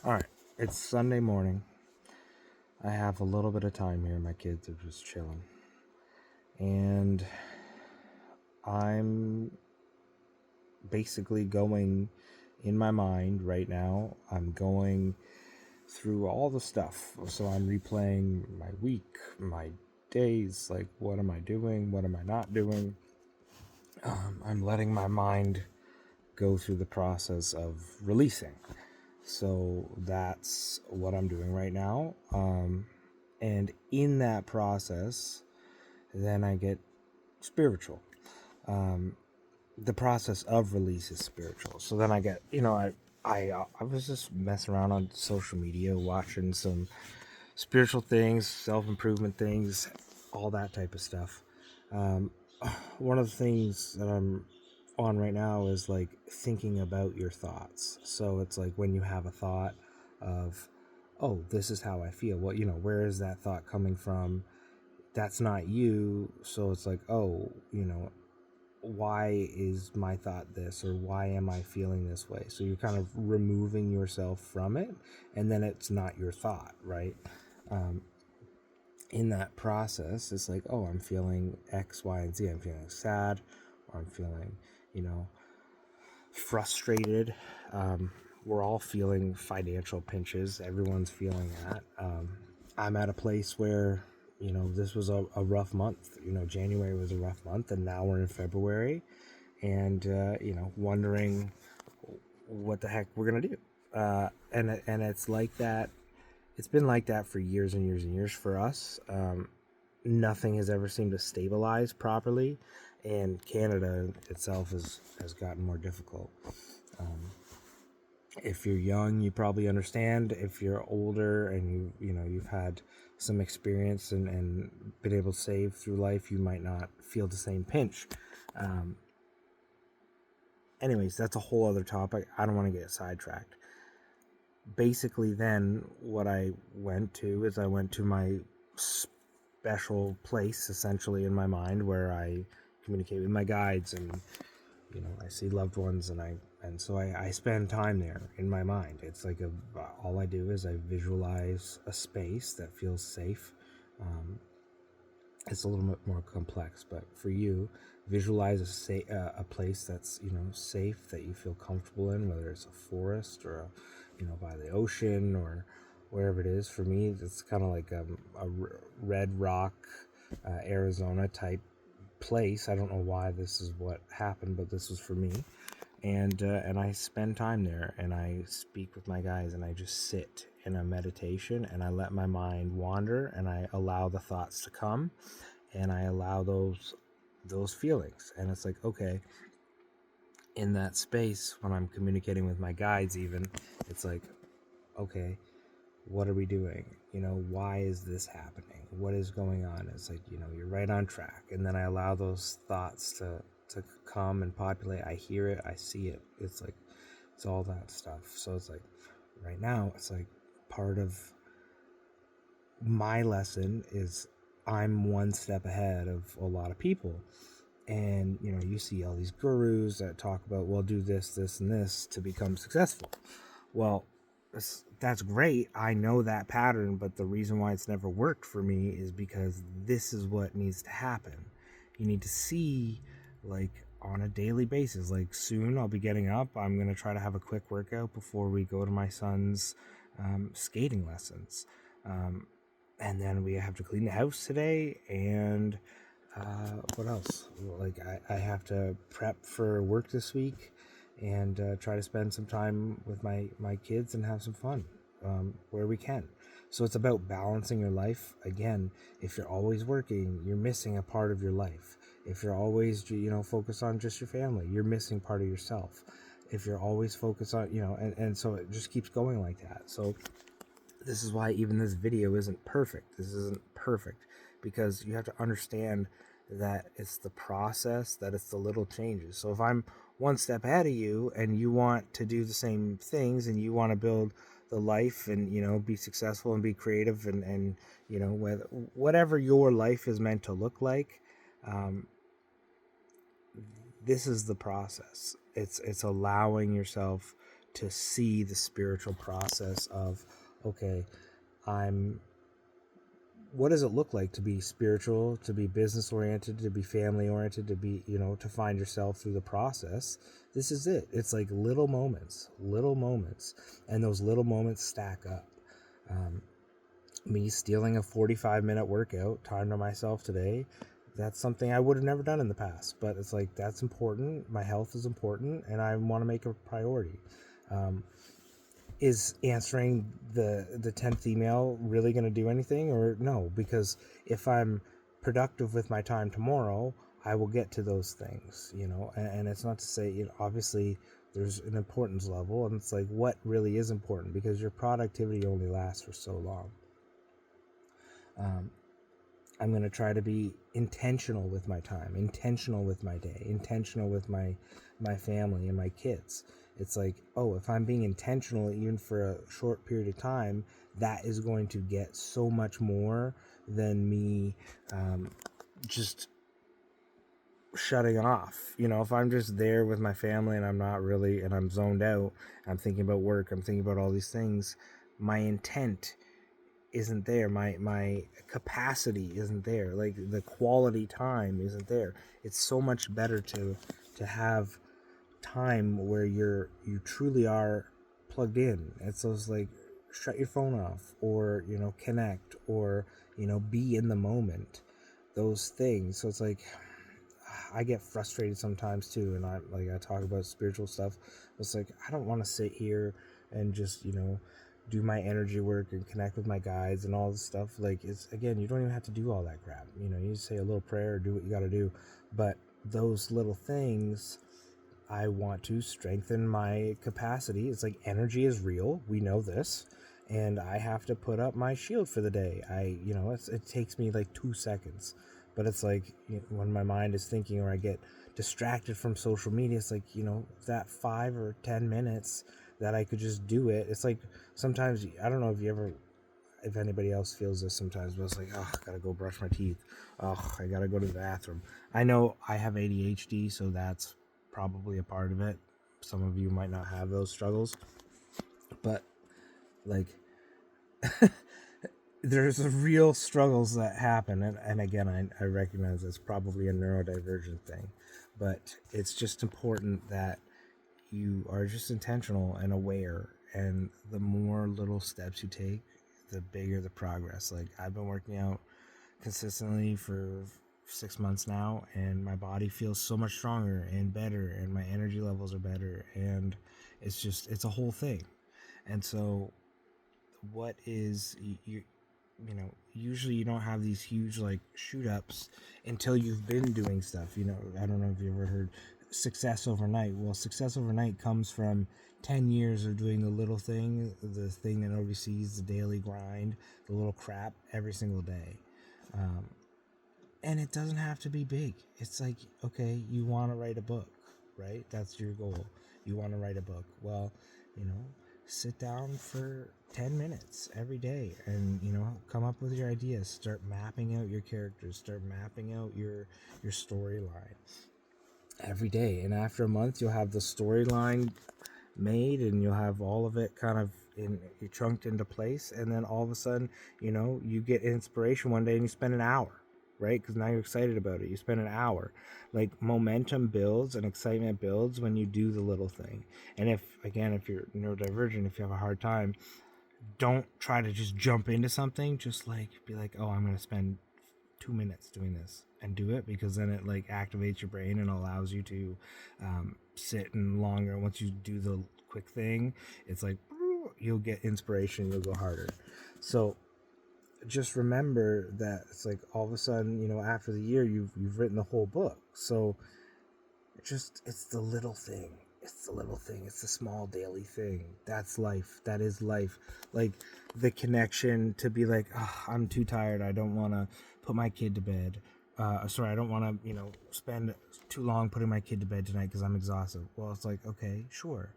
All right, it's Sunday morning. I have a little bit of time here. My kids are just chilling. And I'm basically going in my mind right now. I'm going through all the stuff. So I'm replaying my week, my days. Like, what am I doing? What am I not doing? I'm letting my mind go through the process of releasing. So that's what I'm doing right now. And in that process, then I get spiritual. The process of release is spiritual. So then I get, I was just messing around on social media, watching some spiritual things, self improvement things, all that type of stuff. Um, One of the things that I'm on right now is like thinking about your thoughts. So it's like when you have a thought of, oh, this is how I feel. Well, where is that thought coming from? That's not you. So it's like, oh, why is my thought this, or why am I feeling this way? So you're kind of removing yourself from it, and then it's not your thought, right? In that process, it's like, oh, I'm feeling X, Y, and Z. I'm feeling sad, or I'm feeling, frustrated. We're all feeling financial pinches. Everyone's feeling that. I'm at a place where, this was a rough month. January was a rough month, and now we're in February, and wondering what the heck we're gonna do. And it's like that. It's been like that for years and years and years for us. Nothing has ever seemed to stabilize properly, and Canada itself has gotten more difficult. If you're young, you probably understand. If you're older and you've had some experience and been able to save through life, you might not feel the same pinch. Anyways, that's a whole other topic. I don't want to get sidetracked. Basically, then what I went to my special place, essentially, in my mind, where I communicate with my guides, and I see loved ones, and so I spend time there in my mind. It's like all I do is I visualize a space that feels safe. It's a little bit more complex, but for you, visualize a place that's safe, that you feel comfortable in, whether it's a forest or by the ocean or wherever it is. For me, it's kind of like a Red Rock, Arizona type place. I don't know why this is what happened, but this was for me. And I spend time there, and I speak with my guys, and I just sit in a meditation, and I let my mind wander, and I allow the thoughts to come, and I allow those feelings. And it's like, okay, in that space, when I'm communicating with my guides, even, it's like, okay, what are we doing? Why is this happening? What is going on? It's like, you're right on track. And then I allow those thoughts to come and populate. I hear it, I see it. It's like, it's all that stuff. So it's like, right now, it's like part of my lesson is I'm one step ahead of a lot of people. And you see all these gurus that talk about, well, do this, this, and this to become successful. Well, that's great. I know that pattern, but the reason why it's never worked for me is because this is what needs to happen. You need to see, like, on a daily basis. Like, soon I'll be getting up. I'm going to try to have a quick workout before we go to my son's skating lessons. And then we have to clean the house today, and what else? Like, I have to prep for work this week, and try to spend some time with my kids and have some fun where we can. So it's about balancing your life. Again, if you're always working, you're missing a part of your life. If you're always focused on just your family, you're missing part of yourself. If you're always focused on and so it just keeps going like that. So this is why even this video isn't perfect. This isn't perfect because you have to understand that it's the process, that it's the little changes. So if I'm one step ahead of you and you want to do the same things, and you want to build the life and be successful and be creative, and whatever your life is meant to look like, this is the process. It's allowing yourself to see the spiritual process of, okay, what does it look like to be spiritual, to be business oriented, to be family oriented, to be, to find yourself through the process? This is it. It's like little moments, and those little moments stack up. Me stealing a 45-minute workout time to myself today, that's something I would have never done in the past, but it's like, that's important. My health is important, and I want to make it a priority. Is answering the 10th email really going to do anything, or no? Because if I'm productive with my time tomorrow, I will get to those things, and it's not to say, obviously there's an importance level, and it's like, what really is important, because your productivity only lasts for so long. I'm going to try to be intentional with my time, intentional with my day, intentional with my family and my kids. It's like, if I'm being intentional, even for a short period of time, that is going to get so much more than me just shutting off. If I'm just there with my family and I'm not really, and I'm zoned out, I'm thinking about work, I'm thinking about all these things, my intent isn't there, my capacity isn't there, like the quality time isn't there. It's so much better to have time where you truly are plugged in. It's those, like, shut your phone off, or connect, or be in the moment, those things. So it's like, I get frustrated sometimes too, and I talk about spiritual stuff. It's like, I don't want to sit here and just do my energy work and connect with my guides and all this stuff. Like, it's, again, you don't even have to do all that crap. You just say a little prayer, do what you got to do. But those little things, I want to strengthen my capacity. It's like, energy is real. We know this. And I have to put up my shield for the day. It takes me like 2 seconds. But it's like, when my mind is thinking, or I get distracted from social media, it's like, that 5 or 10 minutes that I could just do it. It's like, sometimes, I don't know if anybody else feels this sometimes, but it's like, I gotta go brush my teeth. I gotta go to the bathroom. I know I have ADHD, so that's probably a part of it. Some of you might not have those struggles, but like, there's real struggles that happen. And again, I recognize it's probably a neurodivergent thing, but it's just important that you are just intentional and aware, and the more little steps you take, the bigger the progress. Like, I've been working out consistently for 6 months now, and my body feels so much stronger and better, and my energy levels are better, and it's a whole thing. And so, what is usually you don't have these huge, like, shoot ups until you've been doing stuff. I don't know if you ever heard success overnight. Well, success overnight comes from 10 years of doing the little thing, the thing that nobody sees, the daily grind, the little crap every single day. And it doesn't have to be big. It's like, okay, you want to write a book, right? That's your goal. You want to write a book. Well, sit down for 10 minutes every day and, come up with your ideas. Start mapping out your characters. Start mapping out your storyline every day. And after a month, you'll have the storyline made, and you'll have all of it kind of chunked into place. And then all of a sudden, you get inspiration one day and you spend an hour, right? Because now you're excited about it. You spend an hour. Like, momentum builds and excitement builds when you do the little thing. And if you're neurodivergent, if you have a hard time, don't try to just jump into something. Just like, be like, I'm going to spend 2 minutes doing this, and do it, because then it, like, activates your brain and allows you to sit in longer. Once you do the quick thing, it's like, you'll get inspiration, you'll go harder. So just remember that it's like, all of a sudden, after the year, you've written the whole book. So it's the little thing. It's the little thing. It's the small daily thing. That's life. That is life. Like, the connection to be like, I'm too tired. I don't want to put my kid to bed. I don't want to, spend too long putting my kid to bed tonight because I'm exhausted. Well, it's like, okay, sure.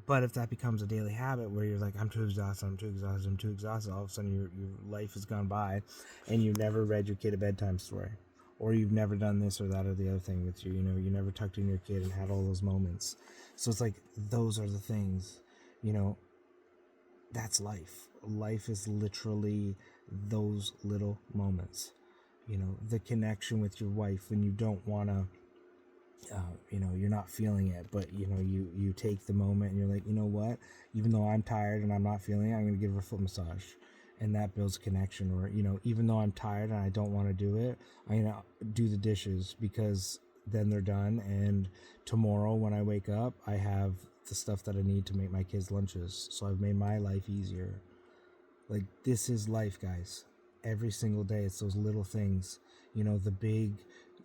But if that becomes a daily habit where you're like, I'm too exhausted, all of a sudden your life has gone by, and you've never read your kid a bedtime story, or you've never done this or that or the other thing with you never tucked in your kid and had all those moments. So it's like, those are the things You know, that's life. Life is literally those little moments. You know, the connection with your wife when you don't want to, you're not feeling it, but you take the moment and you're like, you know what, even though I'm tired and I'm not feeling it, I'm going to give her a foot massage, and that builds connection. Or even though I'm tired and I don't want to do it, I'm going to do the dishes, because then they're done, and tomorrow when I wake up, I have the stuff that I need to make my kids lunches, so I've made my life easier. Like, this is life, guys. Every single day, it's those little things. The big,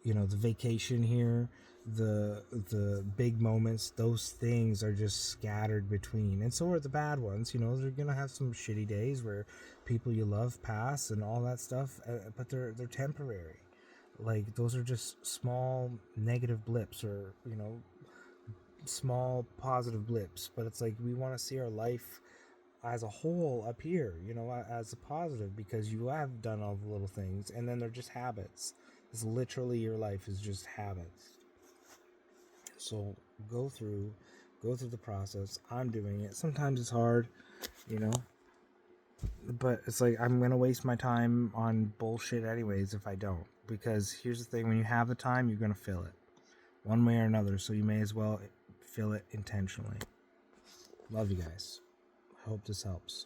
the vacation here, the big moments. Those things are just scattered between, and so are the bad ones. They're gonna have some shitty days where people you love pass and all that stuff, but they're temporary. Like, those are just small negative blips, or small positive blips. But it's like, we want to see our life as a whole up here, as a positive, because you have done all the little things, and then they're just habits. It's literally, your life is just habits. So go through the process. I'm doing it. Sometimes it's hard, but it's like, I'm gonna waste my time on bullshit anyways if I don't, because here's the thing: when you have the time, you're gonna fill it one way or another, so you may as well fill it intentionally. Love you guys. Hope this helps.